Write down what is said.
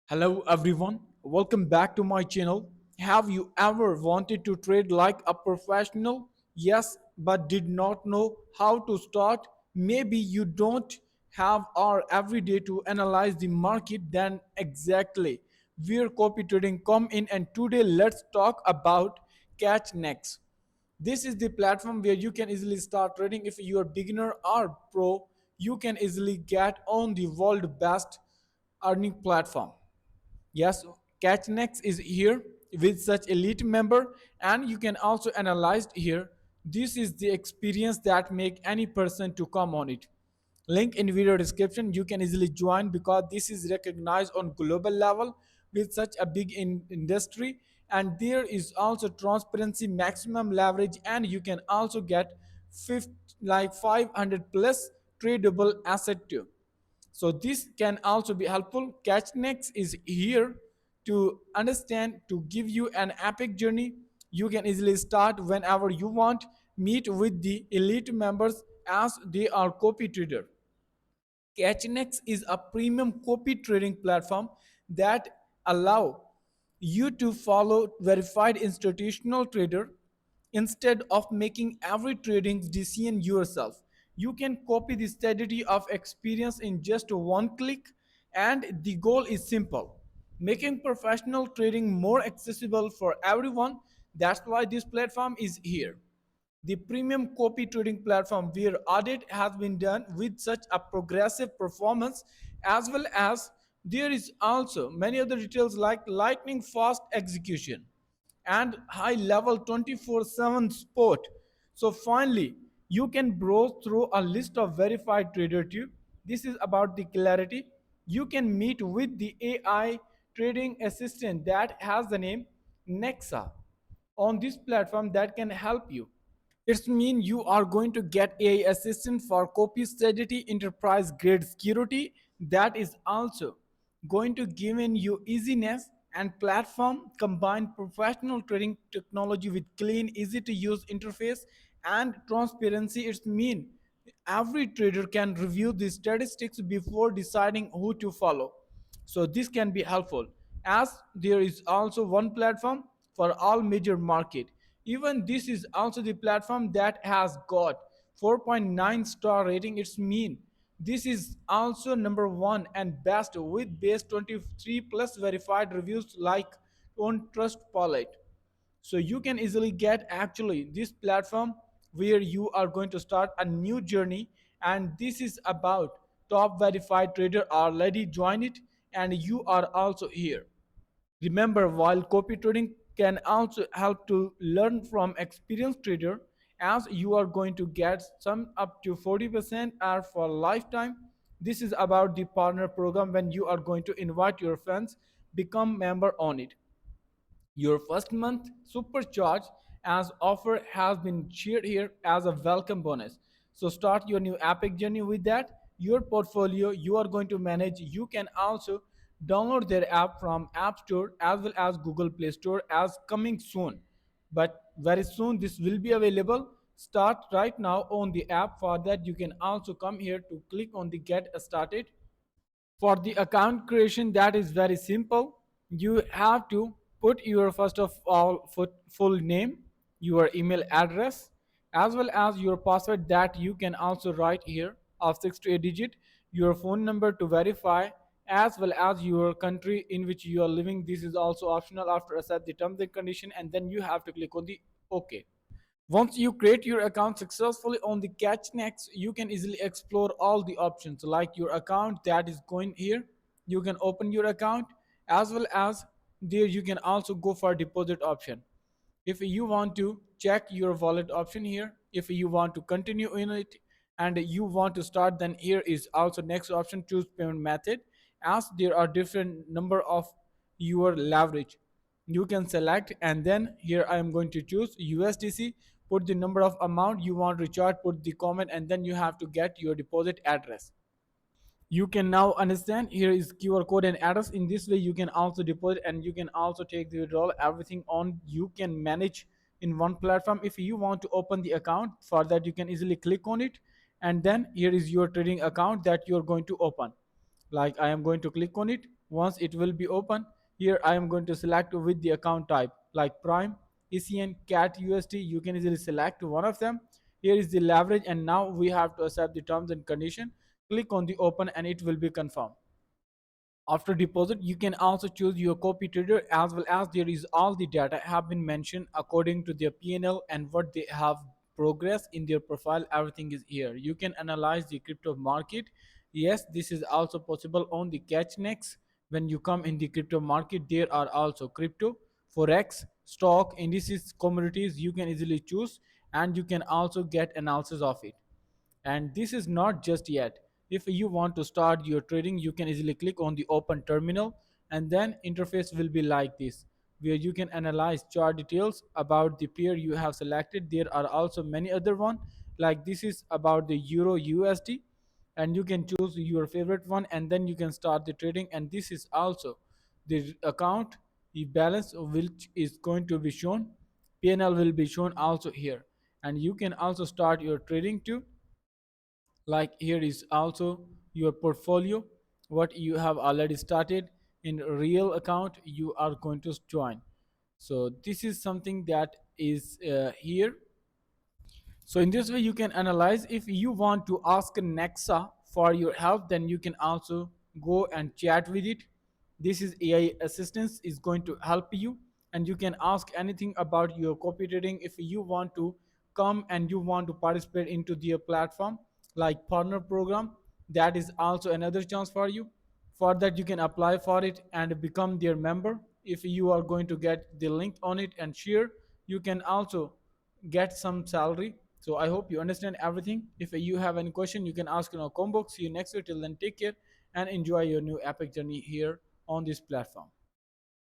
Hello everyone, welcome back to my channel. Have you ever wanted to trade like a professional? Yes, but did not know how to start? Maybe you don't have our every day to analyze the market, then exactly where copy trading come in, and today let's talk about CatchNex. This is the platform where you can easily start trading. If you are beginner or pro, you can easily get on the world best earning platform. Yes, CatchNex is here with such elite member, and you can also analyze here. This is the experience that make any person to come on it. Link in video description. You can easily join because this is recognized on global level with such a big industry, and there is also transparency, maximum leverage, and you can also get 50, like 500 plus tradable asset too. So this can also be helpful. CatchNex is here to understand, to give you an epic journey. You can easily start whenever you want. Meet with the elite members as they are copy trader. CatchNex is a premium copy trading platform that allow you to follow verified institutional trader instead of making every trading decision yourself. You can copy the steadily of experience in just one click, and the goal is simple: making professional trading more accessible for everyone. That's why this platform is here, the premium copy trading platform where audit has been done with such a progressive performance, as well as there is also many other details like lightning fast execution and high level 24/7 support. So finally you can browse through a list of verified trader too. This is about the clarity. You can meet with the AI trading assistant that has the name Nexa on this platform that can help you. It means you are going to get AI assistant for copy steadity enterprise grade security that is also going to give in you easiness and platform combine professional trading technology with clean easy to use interface and transparency. It means every trader can review the statistics before deciding who to follow. So this can be helpful as there is also one platform for all major market. Even this is also the platform that has got 4.9 star rating. It's mean this is also number one and best with base 23 plus verified reviews like on Trustpilot. So you can easily get actually this platform where you are going to start a new journey, and this is about top verified trader already join it, and you are also here. Remember, while copy trading can also help to learn from experienced trader, as you are going to get some up to 40% are for lifetime. This is about the partner program when you are going to invite your friends, become member on it. Your first month supercharge as offer has been shared here as a welcome bonus. So start your new epic journey with that. Your portfolio you are going to manage. You can also download their app from App Store as well as Google Play Store as coming soon. But very soon this will be available. Start right now on the app. For that you can also come here to click on the get started. For the account creation, that is very simple. You have to put your first of all full name, your email address, as well as your password that you can also write here of 6 to 8 digit, your phone number to verify, as well as your country in which you are living. This is also optional after accept the terms and condition, and then you have to click on the OK. Once you create your account successfully on the CatchNex, you can easily explore all the options like your account that is going here. You can open your account, as well as there you can also go for deposit option. If you want to check your wallet option here, if you want to continue in it and you want to start, then here is also next option, choose payment method, as there are different number of your leverage you can select. And then here I am going to choose USDC, put the number of amount you want to recharge, put the comment, and then you have to get your deposit address. You can now understand here is QR code and address. In this way you can also deposit and you can also take the withdrawal, everything on you can manage in one platform. If you want to open the account, for that you can easily click on it, and then here is your trading account that you're going to open. Like I am going to click on it, Once it will be open, here I am going to select with the account type like Prime, ECN, CAT, USD. You can easily select one of them. Here is the leverage, and now we have to accept the terms and condition. Click on the open and it will be confirmed. After deposit, you can also choose your copy trader, as well as there is all the data have been mentioned according to their PNL and what they have progress in their profile. Everything is here. You can analyze the crypto market. Yes, this is also possible on the CatchNex. When you come in the crypto market, there are also crypto, forex, stock, indices, commodities. You can easily choose, and you can also get analysis of it. And this is not just yet. If you want to start your trading, you can easily click on the open terminal, and then interface will be like this, where you can analyze chart details about the pair you have selected. There are also many other one, like this is about the euro USD, and you can choose your favorite one, and then you can start the trading. And this is also the account, the balance of which is going to be shown. PNL will be shown also here, and you can also start your trading too. Like here is also your portfolio, what you have already started in real account you are going to join. So this is something that is here. So in this way, you can analyze. If you want to ask Nexa for your help, then you can also go and chat with it. This is AI assistance is going to help you, and you can ask anything about your copy trading. If you want to come and you want to participate into their platform like partner program, that is also another chance for you. For that, you can apply for it and become their member. If you are going to get the link on it and share, you can also get some salary. So I hope you understand everything. If you have any question, you can ask in our combo. See you next week. Till then, take care and enjoy your new epic journey here on this platform.